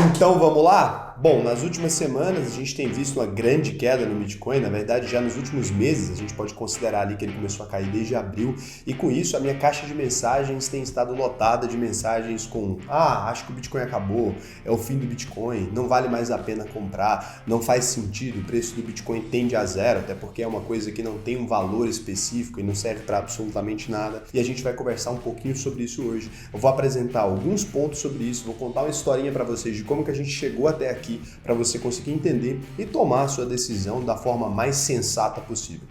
Então vamos lá? Bom, nas últimas semanas a gente tem visto uma grande queda no Bitcoin, na verdade já nos últimos meses a gente pode considerar ali que ele começou a cair desde abril, e com isso a minha caixa de mensagens tem estado lotada de mensagens com acho que o Bitcoin acabou, é o fim do Bitcoin, não vale mais a pena comprar, não faz sentido, o preço do Bitcoin tende a zero, até porque é uma coisa que não tem um valor específico e não serve para absolutamente nada, e a gente vai conversar um pouquinho sobre isso hoje. Eu vou apresentar alguns pontos sobre isso, vou contar uma historinha para vocês de como que a gente chegou até aqui, para você conseguir entender e tomar a sua decisão da forma mais sensata possível.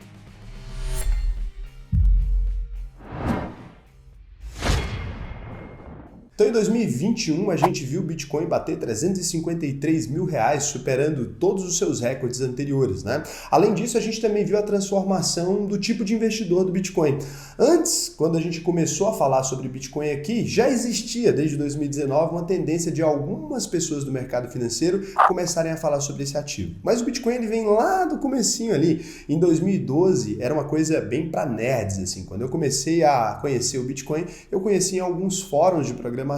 Então, em 2021, a gente viu o Bitcoin bater 353 mil reais, superando todos os seus recordes anteriores, né? Além disso, a gente também viu a transformação do tipo de investidor do Bitcoin. Antes, quando a gente começou a falar sobre Bitcoin aqui, já existia, desde 2019, uma tendência de algumas pessoas do mercado financeiro começarem a falar sobre esse ativo. Mas o Bitcoin ele vem lá do comecinho ali. Em 2012, era uma coisa bem para nerds, assim. Quando eu comecei a conhecer o Bitcoin, eu conheci em alguns fóruns de programação,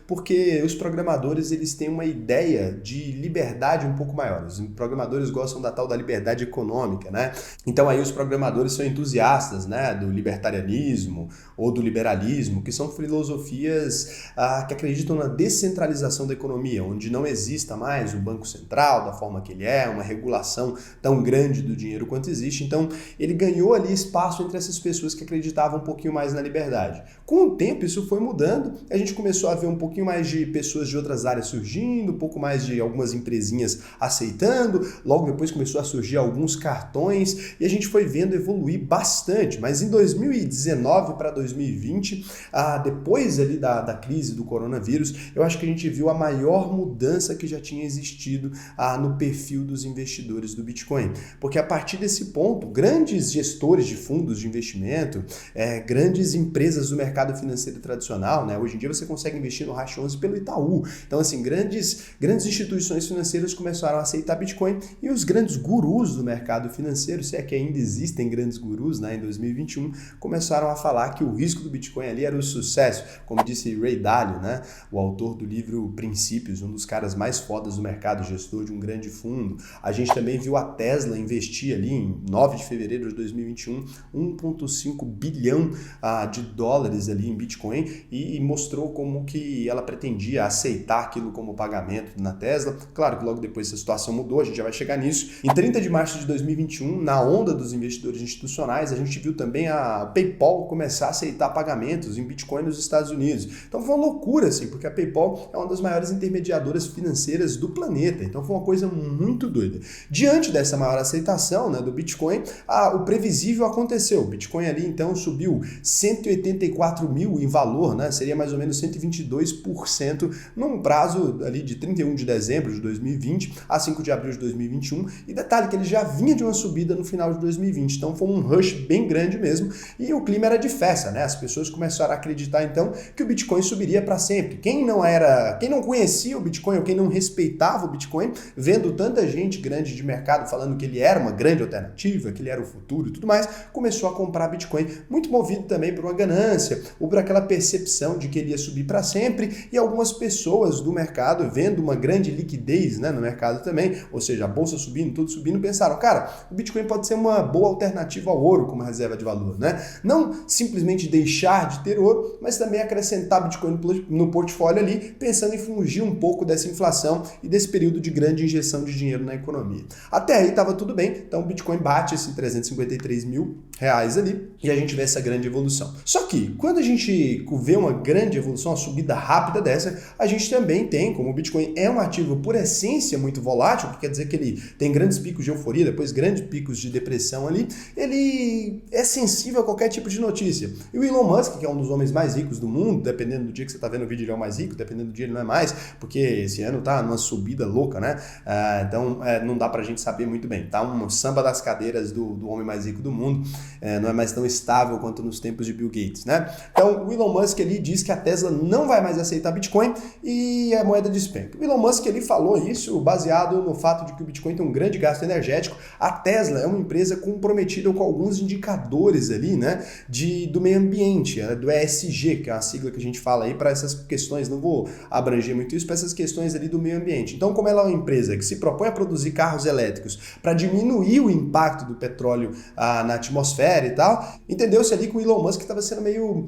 porque os programadores eles têm uma ideia de liberdade um pouco maior. Os programadores gostam da tal da liberdade econômica, né? Então aí os programadores são entusiastas, né, do libertarianismo ou do liberalismo, que são filosofias que acreditam na descentralização da economia, onde não exista mais o Banco Central da forma que ele é, uma regulação tão grande do dinheiro quanto existe. Então ele ganhou ali espaço entre essas pessoas que acreditavam um pouquinho mais na liberdade. Com o tempo isso foi mudando, a gente começou a ver um pouquinho mais de pessoas de outras áreas surgindo, um pouco mais de algumas empresinhas aceitando, logo depois começou a surgir alguns cartões e a gente foi vendo evoluir bastante, mas em 2019 para 2020, depois ali da crise do coronavírus, eu acho que a gente viu a maior mudança que já tinha existido no perfil dos investidores do Bitcoin, porque a partir desse ponto, grandes gestores de fundos de investimento, grandes empresas do mercado financeiro tradicional, né? Hoje em dia você consegue investir no Hash 11 pelo Itaú. Então, assim, grandes instituições financeiras começaram a aceitar Bitcoin e os grandes gurus do mercado financeiro, se é que ainda existem grandes gurus, né, em 2021, começaram a falar que o risco do Bitcoin ali era o sucesso. Como disse Ray Dalio, né, o autor do livro Princípios, um dos caras mais fodas do mercado, gestor de um grande fundo. A gente também viu a Tesla investir ali em 9 de fevereiro de 2021, 1,5 bilhão de dólares ali em Bitcoin e mostrou como que ela pretendia aceitar aquilo como pagamento na Tesla. Claro que logo depois essa situação mudou, a gente já vai chegar nisso. Em 30 de março de 2021, na onda dos investidores institucionais, a gente viu também a PayPal começar a aceitar pagamentos em Bitcoin nos Estados Unidos. Então foi uma loucura, assim, porque a PayPal é uma das maiores intermediadoras financeiras do planeta. Então foi uma coisa muito doida. Diante dessa maior aceitação, né, do Bitcoin, o previsível aconteceu. O Bitcoin ali então subiu 184 mil em valor, né? Seria mais ou menos 122% num prazo ali de 31 de dezembro de 2020 a 5 de abril de 2021. E detalhe que ele já vinha de uma subida no final de 2020, então foi um rush bem grande mesmo e o clima era de festa, né? As pessoas começaram a acreditar então que o Bitcoin subiria para sempre. Quem não conhecia o Bitcoin ou quem não respeitava o Bitcoin, vendo tanta gente grande de mercado falando que ele era uma grande alternativa, que ele era o futuro e tudo mais, começou a comprar Bitcoin, muito movido também por uma ganância ou por aquela percepção de que ele ia subir para sempre, e algumas pessoas do mercado, vendo uma grande liquidez, né, no mercado também, ou seja, a bolsa subindo, tudo subindo, pensaram, cara, o Bitcoin pode ser uma boa alternativa ao ouro como reserva de valor, né? Não simplesmente deixar de ter ouro, mas também acrescentar Bitcoin no portfólio ali, pensando em fugir um pouco dessa inflação e desse período de grande injeção de dinheiro na economia. Até aí estava tudo bem, então o Bitcoin bate esse 353 mil reais ali e a gente vê essa grande evolução. Só que quando a gente vê uma grande evolução, uma subida rápida dessa, a gente também tem, como o Bitcoin é um ativo por essência muito volátil, que quer dizer que ele tem grandes picos de euforia, depois grandes picos de depressão ali, ele é sensível a qualquer tipo de notícia. E o Elon Musk, que é um dos homens mais ricos do mundo, dependendo do dia que você está vendo o vídeo, ele é o mais rico, dependendo do dia ele não é mais, porque esse ano tá numa subida louca, né? Então não dá pra gente saber muito bem. Tá um samba das cadeiras do homem mais rico do mundo. não é mais tão estável quanto nos tempos de Bill Gates, né? Então o Elon Musk ele diz que a Tesla não vai mais aceitar Bitcoin e a moeda despenca. O Elon Musk ele falou isso baseado no fato de que o Bitcoin tem um grande gasto energético. A Tesla é uma empresa comprometida com alguns indicadores ali, né, do meio ambiente, do ESG, que é uma sigla que a gente fala aí para essas questões, não vou abranger muito isso, para essas questões ali do meio ambiente. Então, como ela é uma empresa que se propõe a produzir carros elétricos para diminuir o impacto do petróleo na atmosfera e tal, entendeu-se ali que o Elon Musk estava sendo meio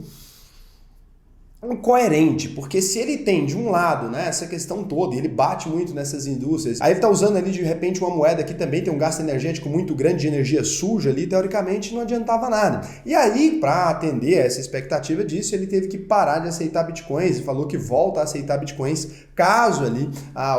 incoerente, porque se ele tem de um lado, né, essa questão toda, e ele bate muito nessas indústrias, aí ele tá usando ali de repente uma moeda que também tem um gasto energético muito grande de energia suja ali, teoricamente não adiantava nada. E aí, para atender a essa expectativa disso, ele teve que parar de aceitar bitcoins e falou que volta a aceitar bitcoins caso ali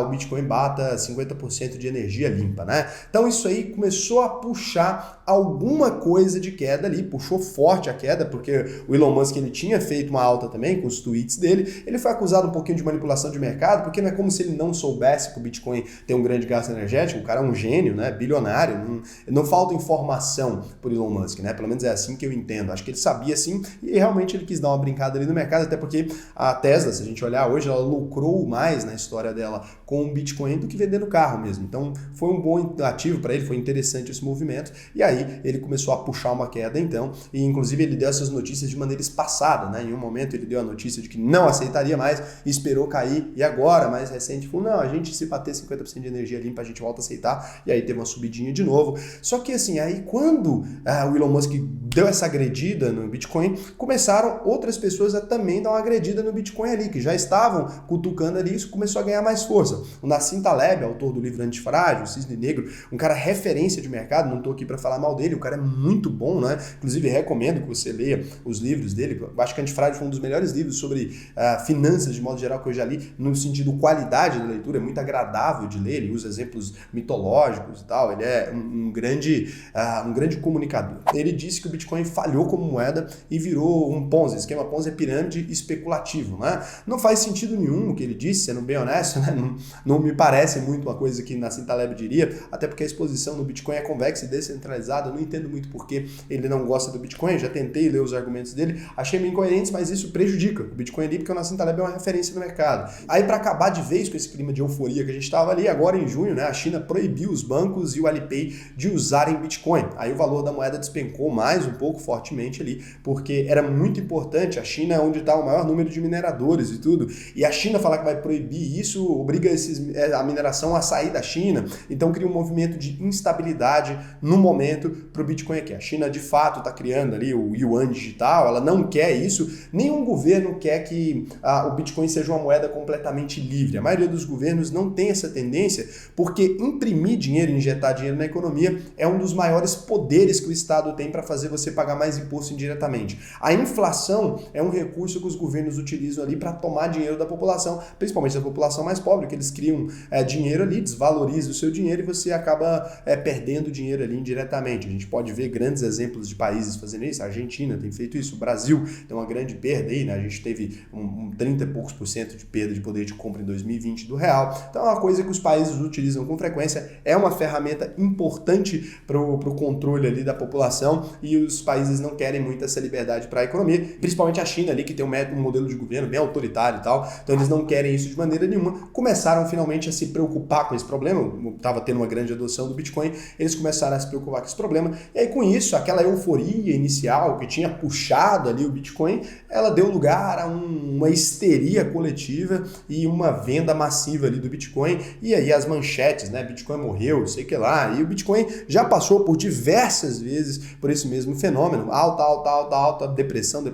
o Bitcoin bata 50% de energia limpa, né? Então isso aí começou a puxar alguma coisa de queda ali, puxou forte a queda, porque o Elon Musk ele tinha feito uma alta também com os tweets dele, ele foi acusado um pouquinho de manipulação de mercado, porque não é como se ele não soubesse que o Bitcoin tem um grande gasto energético, o cara é um gênio, né, bilionário, não falta informação por Elon Musk, né, pelo menos é assim que eu entendo, acho que ele sabia sim, e realmente ele quis dar uma brincada ali no mercado, até porque a Tesla, se a gente olhar hoje, ela lucrou mais na história dela com o Bitcoin do que vendendo carro mesmo, então foi um bom ativo para ele, foi interessante esse movimento, e aí ele começou a puxar uma queda então, e inclusive ele deu essas notícias de maneira espaçada, né, em um momento ele deu a notícia de que não aceitaria mais, esperou cair, e agora, mais recente, falou, não, a gente se bater 50% de energia limpa, a gente volta a aceitar, e aí teve uma subidinha de novo. Só que assim, aí quando o Elon Musk deu essa agredida no Bitcoin, começaram outras pessoas a também dar uma agredida no Bitcoin ali, que já estavam cutucando ali, isso começou a ganhar mais força. O Nassim Taleb, autor do livro Antifrágil, o Cisne Negro, um cara referência de mercado, não estou aqui para falar mal dele, o cara é muito bom, né? Inclusive recomendo que você leia os livros dele, eu acho que Antifrágil foi um dos melhores livros sobre finanças de modo geral que eu já li, no sentido qualidade da leitura, é muito agradável de ler, ele usa exemplos mitológicos e tal, ele é um grande comunicador. Ele disse que o Bitcoin falhou como moeda e virou um Ponzi, esquema Ponzi é pirâmide especulativo, né? Não faz sentido nenhum o que ele disse, sendo bem honesto, né? Não me parece muito uma coisa que Nassim Taleb diria, até porque a exposição no Bitcoin é convexa e descentralizada, eu não entendo muito porque ele não gosta do Bitcoin, já tentei ler os argumentos dele, achei meio incoerentes, mas isso prejudica o Bitcoin ali, porque o Nassim Taleb é uma referência no mercado. Aí, para acabar de vez com esse clima de euforia que a gente estava ali, agora em junho, né, a China proibiu os bancos e o Alipay de usarem Bitcoin. Aí o valor da moeda despencou mais um pouco fortemente ali, porque era muito importante. A China é onde está o maior número de mineradores e tudo, e a China falar que vai proibir isso, obriga a mineração a sair da China, então cria um movimento de instabilidade no momento para o Bitcoin aqui. A China de fato está criando ali o Yuan digital, ela não quer isso, nenhum governo quer que o Bitcoin seja uma moeda completamente livre. A maioria dos governos não tem essa tendência, porque imprimir dinheiro, injetar dinheiro na economia é um dos maiores poderes que o Estado tem para fazer você pagar mais imposto indiretamente. A inflação é um recurso que os governos utilizam ali para tomar dinheiro da população, principalmente da população mais pobre, que eles criam dinheiro ali, desvalorizam o seu dinheiro e você acaba perdendo dinheiro ali indiretamente. A gente pode ver grandes exemplos de países fazendo isso, a Argentina tem feito isso, o Brasil tem uma grande perda aí, né? A gente teve 30 e poucos % de perda de poder de compra em 2020 do real. Então é uma coisa que os países utilizam com frequência, é uma ferramenta importante para o controle ali da população e os países não querem muito essa liberdade para a economia, principalmente a China ali, que tem um modelo de governo bem autoritário e tal, então eles não querem isso de maneira nenhuma. Começaram finalmente a se preocupar com esse problema, estava tendo uma grande adoção do Bitcoin, eles começaram a se preocupar com esse problema, e aí com isso, aquela euforia inicial que tinha puxado ali o Bitcoin, ela deu lugar a uma histeria coletiva e uma venda massiva ali do Bitcoin, e aí as manchetes, né, Bitcoin morreu, sei que lá, e o Bitcoin já passou por diversas vezes por esse mesmo fenômeno, alta, depressão,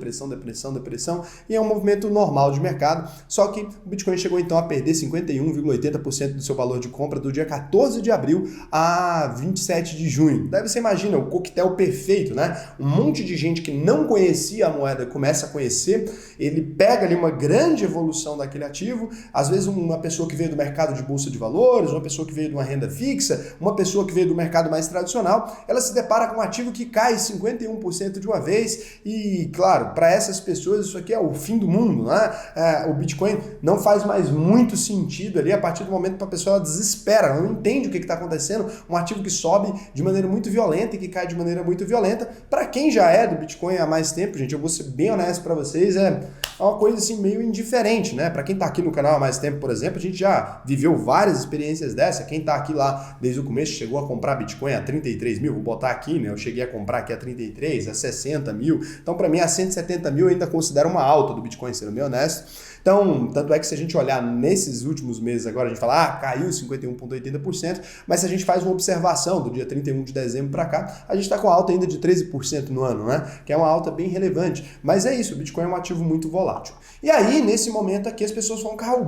e é um movimento normal de mercado, só que o Bitcoin chegou então a perder 51,80% do seu valor de compra do dia 14 de abril a 27 de junho. Daí você imagina o coquetel perfeito, né? Um monte de gente que não conhecia a moeda começa a conhecer ele pega ali uma grande evolução daquele ativo, às vezes uma pessoa que veio do mercado de bolsa de valores, uma pessoa que veio de uma renda fixa, uma pessoa que veio do mercado mais tradicional, ela se depara com um ativo que cai 51% de uma vez e, claro, para essas pessoas isso aqui é o fim do mundo, né? O Bitcoin não faz mais muito sentido ali a partir do momento que a pessoa desespera, ela não entende o que está acontecendo, um ativo que sobe de maneira muito violenta e que cai de maneira muito violenta. Para quem já é do Bitcoin há mais tempo, gente, eu vou ser bem honesto para vocês, é uma coisa assim meio indiferente, né? Para quem está aqui no canal há mais tempo, por exemplo, a gente já viveu várias experiências dessa. Quem está aqui lá desde o começo chegou a comprar Bitcoin a 33 mil, vou botar aqui, né? Eu cheguei a comprar aqui a 33, a 60 mil. Então, para mim, a 170 mil eu ainda considero uma alta do Bitcoin, sendo bem honesto. Então, tanto é que se a gente olhar nesses últimos meses agora, a gente fala, caiu 51,80%, mas se a gente faz uma observação do dia 31 de dezembro para cá, a gente está com alta ainda de 13% no ano, né? Que é uma alta bem relevante. Mas é isso, o Bitcoin é um ativo muito volátil. E aí, nesse momento aqui, as pessoas falam, cara,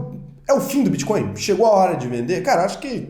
é o fim do Bitcoin? Chegou a hora de vender? Cara, acho que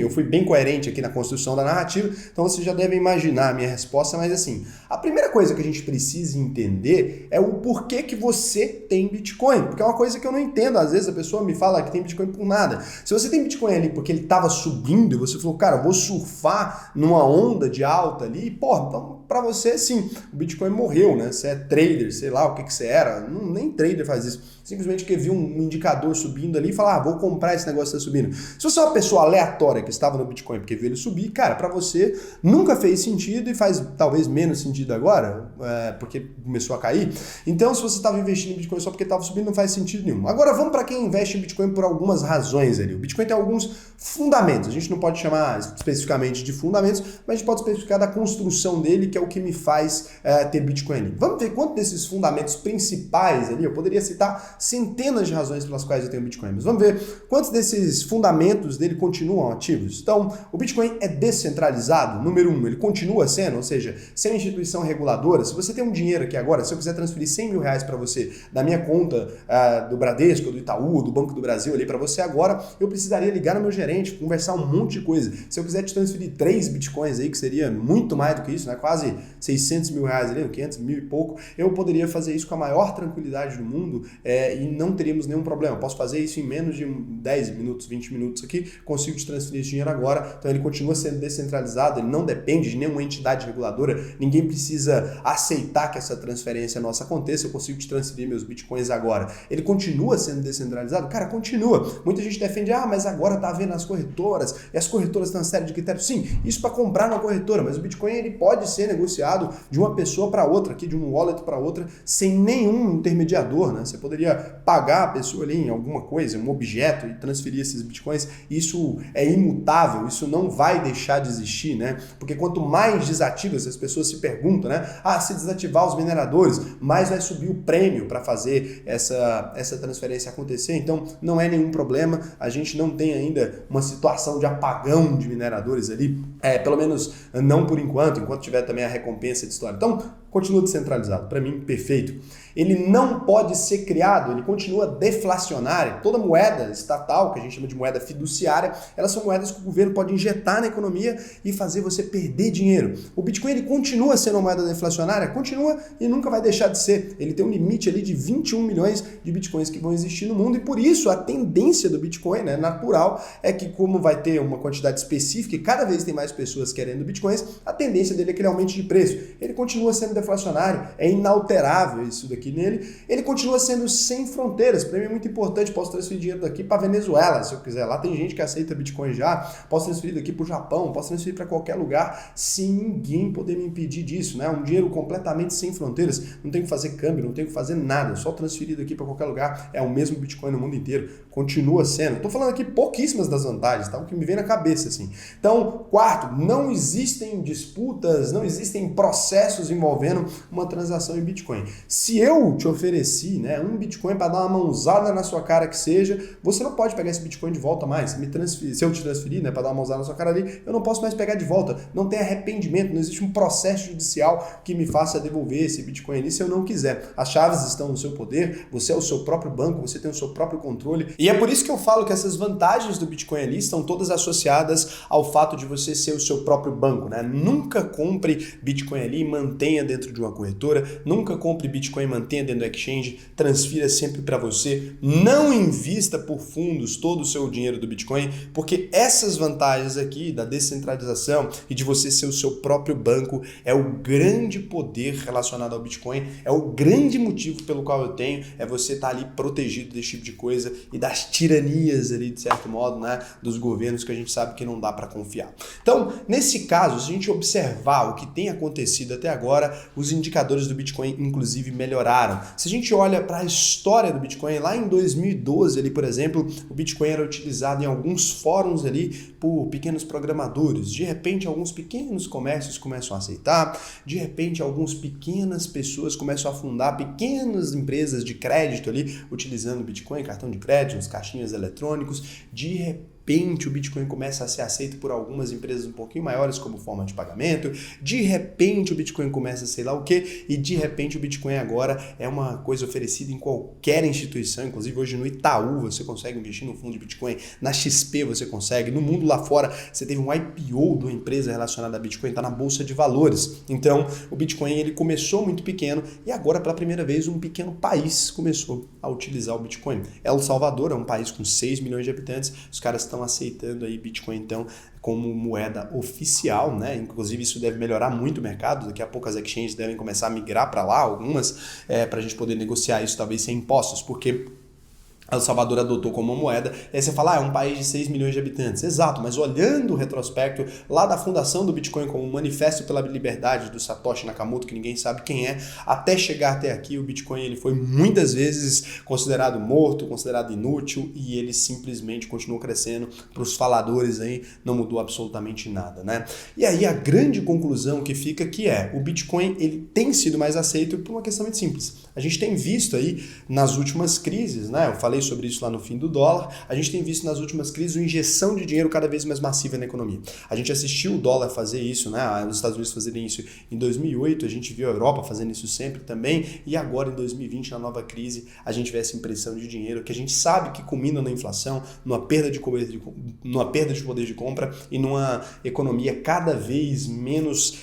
eu fui bem coerente aqui na construção da narrativa, então vocês já devem imaginar a minha resposta, mas assim, a primeira coisa que a gente precisa entender é o porquê que você tem Bitcoin, porque é uma coisa que eu não entendo, às vezes a pessoa me fala que tem Bitcoin por nada. Se você tem Bitcoin ali porque ele estava subindo e você falou, cara, eu vou surfar numa onda de alta ali, pô, então para você sim, o Bitcoin morreu, né? Você é trader, sei lá o que você era, nem trader faz isso. Simplesmente que viu um indicador subindo ali e fala, vou comprar esse negócio que está subindo. Se você é uma pessoa aleatória que estava no Bitcoin porque viu ele subir, cara, para você nunca fez sentido e faz talvez menos sentido agora, porque começou a cair. Então, se você estava investindo em Bitcoin só porque estava subindo, não faz sentido nenhum. Agora, vamos para quem investe em Bitcoin por algumas razões ali. O Bitcoin tem alguns fundamentos. A gente não pode chamar especificamente de fundamentos, mas a gente pode especificar da construção dele, que é o que me faz ter Bitcoin ali. Vamos ver quantos desses fundamentos principais ali, eu poderia citar centenas de razões pelas quais eu tenho Bitcoin, mas vamos ver quantos desses fundamentos dele continuam ativos. Então, o Bitcoin é descentralizado, número 1, ele continua sendo, ou seja, sem instituição reguladora. Se você tem um dinheiro aqui agora, se eu quiser transferir 100 mil reais para você, da minha conta do Bradesco, do Itaú, do Banco do Brasil ali para você agora, eu precisaria ligar no meu gerente, conversar um monte de coisa. Se eu quiser te transferir 3 Bitcoins aí, que seria muito mais do que isso, né? Quase 600 mil reais ali, 500 mil e pouco, eu poderia fazer isso com a maior tranquilidade do mundo, e não teríamos nenhum problema. Eu posso fazer isso em menos de 10 minutos, 20 minutos aqui, consigo te transferir esse dinheiro agora, então ele continua sendo descentralizado, ele não depende de nenhuma entidade reguladora, ninguém precisa aceitar que essa transferência nossa aconteça, eu consigo te transferir meus Bitcoins agora. Ele continua sendo descentralizado? Cara, continua. Muita gente defende, mas agora tá havendo as corretoras, e as corretoras têm uma série de critérios. Sim, isso para comprar na corretora, mas o Bitcoin ele pode ser negociado de uma pessoa para outra, aqui de um wallet para outra, sem nenhum intermediador, né? Você poderia pagar a pessoa ali em alguma coisa, um objeto, e transferir esses Bitcoins. Isso é imutável, isso não vai deixar de existir, né? Porque quanto mais desativas, as pessoas se perguntam, né? Se desativar os mineradores, mais vai subir o prêmio para fazer essa transferência acontecer. Então, não é nenhum problema. A gente não tem ainda uma situação de apagão de mineradores ali, pelo menos não por enquanto tiver também a recompensa de história. Então, continua descentralizado. Para mim, perfeito. Ele não pode ser criado, ele continua deflacionário. Toda moeda estatal, que a gente chama de moeda fiduciária, elas são moedas que o governo pode injetar na economia e fazer você perder dinheiro. O Bitcoin ele continua sendo uma moeda deflacionária? Continua e nunca vai deixar de ser. Ele tem um limite ali de 21 milhões de Bitcoins que vão existir no mundo e por isso a tendência do Bitcoin, né, natural, é que como vai ter uma quantidade específica e cada vez tem mais pessoas querendo Bitcoins, a tendência dele é que ele aumente de preço. Ele continua sendo deflacionário, é inalterável isso daqui nele, ele continua sendo sem fronteiras. Para mim é muito importante, posso transferir dinheiro daqui para Venezuela, se eu quiser. Lá tem gente que aceita Bitcoin já, posso transferir daqui para o Japão, posso transferir para qualquer lugar, sem ninguém poder me impedir disso, né? Um dinheiro completamente sem fronteiras, não tenho que fazer câmbio, não tenho que fazer nada, só transferir daqui para qualquer lugar, é o mesmo Bitcoin no mundo inteiro, continua sendo. Estou falando aqui pouquíssimas das vantagens, tá? O que me vem na cabeça, assim. Então, quarto, não existem disputas, não existem processos envolvendo uma transação em Bitcoin. Se eu te ofereci, né, um Bitcoin para dar uma mãozada na sua cara que seja, você não pode pegar esse Bitcoin de volta mais. Se eu te transferir, né, para dar uma mãozada na sua cara ali, eu não posso mais pegar de volta. Não tem arrependimento, não existe um processo judicial que me faça devolver esse Bitcoin ali se eu não quiser. As chaves estão no seu poder, você é o seu próprio banco, você tem o seu próprio controle. E é por isso que eu falo que essas vantagens do Bitcoin ali estão todas associadas ao fato de você ser o seu próprio banco, né? Nunca compre Bitcoin ali e mantenha dentro dentro de uma corretora, nunca compre Bitcoin, mantenha dentro do exchange, transfira sempre para você, não invista por fundos todo o seu dinheiro do Bitcoin, porque essas vantagens aqui da descentralização e de você ser o seu próprio banco é o grande poder relacionado ao Bitcoin, é o grande motivo pelo qual eu tenho, é você estar ali protegido desse tipo de coisa e das tiranias ali, de certo modo, né, dos governos que a gente sabe que não dá para confiar. Então, nesse caso, se a gente observar o que tem acontecido até agora, os indicadores do Bitcoin, inclusive, melhoraram. Se a gente olha para a história do Bitcoin, lá em 2012, ali, por exemplo, o Bitcoin era utilizado em alguns fóruns ali por pequenos programadores. De repente, alguns pequenos comércios começam a aceitar, de repente, algumas pequenas pessoas começam a fundar pequenas empresas de crédito ali, utilizando o Bitcoin, cartão de crédito, os caixinhas eletrônicos. De repente, o Bitcoin começa a ser aceito por algumas empresas um pouquinho maiores como forma de pagamento, de repente o Bitcoin começa a sei lá o que, e de repente o Bitcoin agora é uma coisa oferecida em qualquer instituição, inclusive hoje no Itaú você consegue investir no fundo de Bitcoin, na XP você consegue, no mundo lá fora você teve um IPO de uma empresa relacionada a Bitcoin, está na Bolsa de Valores. Então o Bitcoin ele começou muito pequeno e agora pela primeira vez um pequeno país começou a utilizar o Bitcoin. El Salvador é um país com 6 milhões de habitantes, os caras estão aceitando aí Bitcoin então como moeda oficial, né? Inclusive isso deve melhorar muito o mercado, daqui a pouco as exchanges devem começar a migrar para lá, algumas, para a gente poder negociar isso talvez sem impostos, porque El Salvador adotou como moeda, e aí você fala, é um país de 6 milhões de habitantes. Exato, mas olhando o retrospecto lá da fundação do Bitcoin como um manifesto pela liberdade do Satoshi Nakamoto, que ninguém sabe quem é, até chegar até aqui, o Bitcoin ele foi muitas vezes considerado morto, considerado inútil, e ele simplesmente continuou crescendo. Para os faladores aí, não mudou absolutamente nada, né? E aí a grande conclusão que fica que é, o Bitcoin ele tem sido mais aceito por uma questão muito simples. A gente tem visto aí nas últimas crises, né? Eu falei sobre isso lá no fim do dólar, a gente tem visto nas últimas crises uma injeção de dinheiro cada vez mais massiva na economia. A gente assistiu o dólar fazer isso, né? Os Estados Unidos fazerem isso em 2008, a gente viu a Europa fazendo isso sempre também, e agora em 2020, na nova crise, a gente vê essa impressão de dinheiro que a gente sabe que culmina na inflação, numa perda de poder de compra e numa economia cada vez menos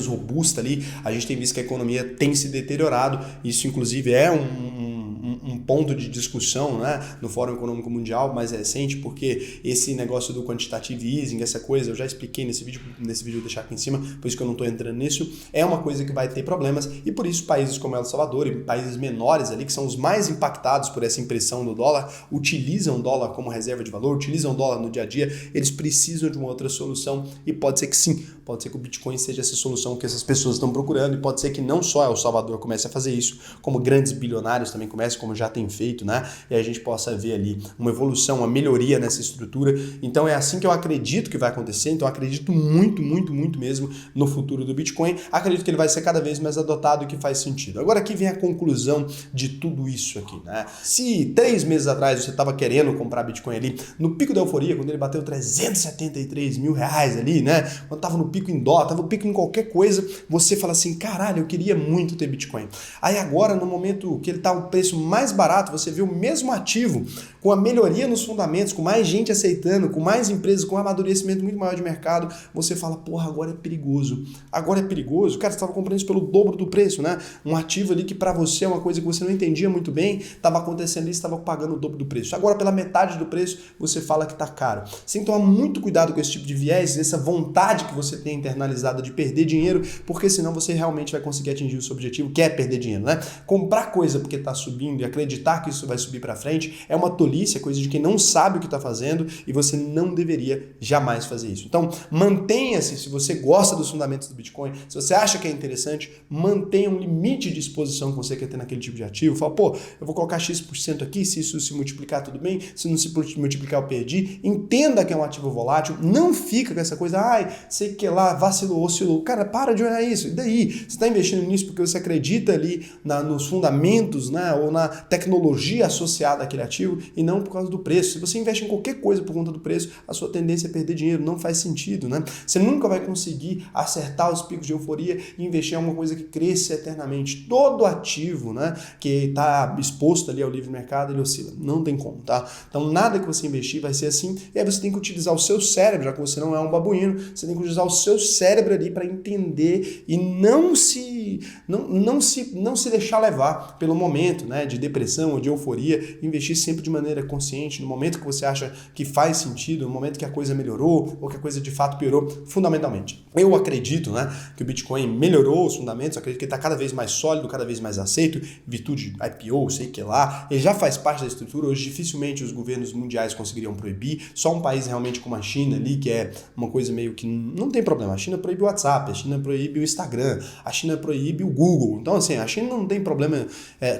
robusta ali. A gente tem visto que a economia tem se deteriorado, isso inclusive é um ponto de discussão, né, no Fórum Econômico Mundial mais recente, porque esse negócio do quantitative easing, essa coisa, eu já expliquei nesse vídeo eu vou deixar aqui em cima, por isso que eu não estou entrando nisso, é uma coisa que vai ter problemas, e por isso países como El Salvador e países menores ali, que são os mais impactados por essa impressão do dólar, utilizam o dólar como reserva de valor, utilizam o dólar no dia a dia, eles precisam de uma outra solução, e pode ser que sim, pode ser que o Bitcoin seja essa solução que essas pessoas estão procurando, e pode ser que não só El Salvador comece a fazer isso, como grandes bilionários também comecem, como já tem feito, né? E a gente possa ver ali uma evolução, uma melhoria nessa estrutura. Então é assim que eu acredito que vai acontecer, então eu acredito muito, muito, muito mesmo no futuro do Bitcoin, acredito que ele vai ser cada vez mais adotado e que faz sentido. Agora aqui vem a conclusão de tudo isso aqui, né? Se 3 meses atrás você estava querendo comprar Bitcoin ali, no pico da euforia, quando ele bateu 373 mil reais ali, né? Quando estava no pico em dólar, estava no pico em qualquer coisa, você fala assim, caralho, eu queria muito ter Bitcoin. Aí agora, no momento que ele está o preço mais barato, você vê o mesmo ativo com a melhoria nos fundamentos, com mais gente aceitando, com mais empresas, com um amadurecimento muito maior de mercado, você fala, porra, agora é perigoso. Agora é perigoso. Cara, você estava comprando isso pelo dobro do preço, né? Um ativo ali que para você é uma coisa que você não entendia muito bem, estava acontecendo ali, você estava pagando o dobro do preço. Agora, pela metade do preço, você fala que está caro. Você tem que tomar muito cuidado com esse tipo de viés, essa vontade que você tem internalizada de perder dinheiro, porque senão você realmente vai conseguir atingir o seu objetivo, que é perder dinheiro, né? Comprar coisa porque está subindo e acreditar que isso vai subir para frente é uma tolice, é coisa de quem não sabe o que está fazendo e você não deveria jamais fazer isso. Então, mantenha-se, se você gosta dos fundamentos do Bitcoin, se você acha que é interessante, mantenha um limite de exposição que você quer ter naquele tipo de ativo. Fala, pô, eu vou colocar X% aqui, se isso se multiplicar tudo bem, se não se multiplicar eu perdi. Entenda que é um ativo volátil, não fica com essa coisa, ai, sei que lá, vacilou, oscilou. Cara, para de olhar isso. E daí? Você está investindo nisso porque você acredita ali nos fundamentos, né, ou na tecnologia tecnologia associada àquele ativo e não por causa do preço. Se você investe em qualquer coisa por conta do preço, a sua tendência é perder dinheiro, não faz sentido, né? Você nunca vai conseguir acertar os picos de euforia e investir em alguma coisa que cresça eternamente. Todo ativo, né, que está exposto ali ao livre mercado, ele oscila. Não tem como, tá? Então nada que você investir vai ser assim, e aí você tem que utilizar o seu cérebro, já que você não é um babuíno, você tem que utilizar o seu cérebro ali para entender e não se deixar levar pelo momento, né, de depressão ou de euforia, investir sempre de maneira consciente, no momento que você acha que faz sentido, no momento que a coisa melhorou ou que a coisa de fato piorou, fundamentalmente. Eu acredito, né, que o Bitcoin melhorou os fundamentos, acredito que ele está cada vez mais sólido, cada vez mais aceito, virtude de IPO, sei que lá, ele já faz parte da estrutura, hoje dificilmente os governos mundiais conseguiriam proibir, só um país realmente como a China ali, que é uma coisa meio que não tem problema, a China proíbe o WhatsApp, a China proíbe o Instagram, a China proíbe o Google, então assim, a China não tem problema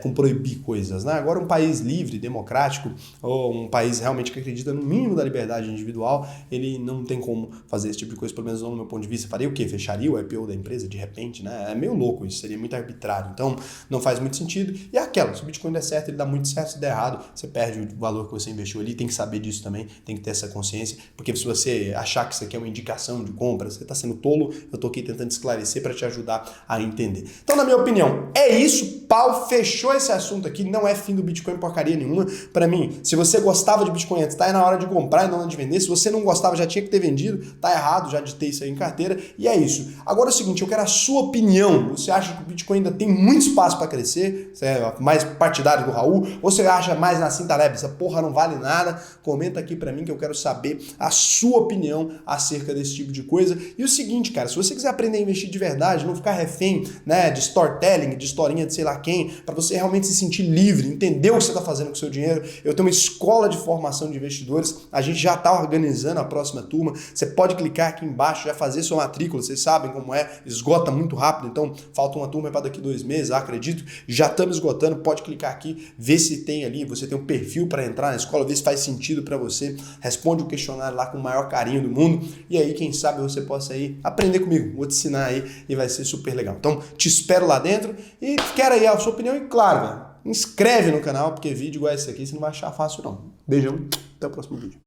com proibir coisas, né? Agora um país livre, democrático, ou um país realmente que acredita no mínimo da liberdade individual, ele não tem como fazer esse tipo de coisa, pelo menos não no meu ponto de vista. Faria o quê? Fecharia o IPO da empresa de repente, né? É meio louco isso, seria muito arbitrário, então não faz muito sentido. E é aquela, se o Bitcoin der certo, ele dá muito certo, se der errado, você perde o valor que você investiu ali, tem que saber disso também, tem que ter essa consciência, porque se você achar que isso aqui é uma indicação de compra, você está sendo tolo, eu tô aqui tentando esclarecer para te ajudar a entender. Então, na minha opinião, é isso, pau, fechou esse assunto aqui, não é fim do Bitcoin porcaria nenhuma. Para mim, se você gostava de Bitcoin antes, tá aí na hora de comprar e não na hora de vender. Se você não gostava, já tinha que ter vendido, tá errado, já ditei isso aí em carteira. E é isso. Agora é o seguinte, eu quero a sua opinião. Você acha que o Bitcoin ainda tem muito espaço para crescer? Você é mais partidário do Raul? Ou você acha mais na cinta leve? Essa porra não vale nada? Comenta aqui para mim que eu quero saber a sua opinião acerca desse tipo de coisa. E o seguinte, cara, se você quiser aprender a investir de verdade, não ficar refém, né, de storytelling, de historinha de sei lá quem, para você realmente se sentir livre, entender o que você está fazendo com o seu dinheiro, eu tenho uma escola de formação de investidores, a gente já está organizando a próxima turma, você pode clicar aqui embaixo, já fazer sua matrícula, vocês sabem como é, esgota muito rápido, então falta uma turma para daqui 2 meses, acredito, já estamos esgotando, pode clicar aqui, ver se tem ali, você tem um perfil para entrar na escola, ver se faz sentido para você, responde o questionário lá com o maior carinho do mundo, e aí quem sabe você possa aí aprender comigo, vou te ensinar aí e vai ser super legal. Então te espero lá dentro e quero aí a sua opinião e claro, inscreve no canal, porque vídeo igual esse aqui você não vai achar fácil não. Beijão, até o próximo vídeo.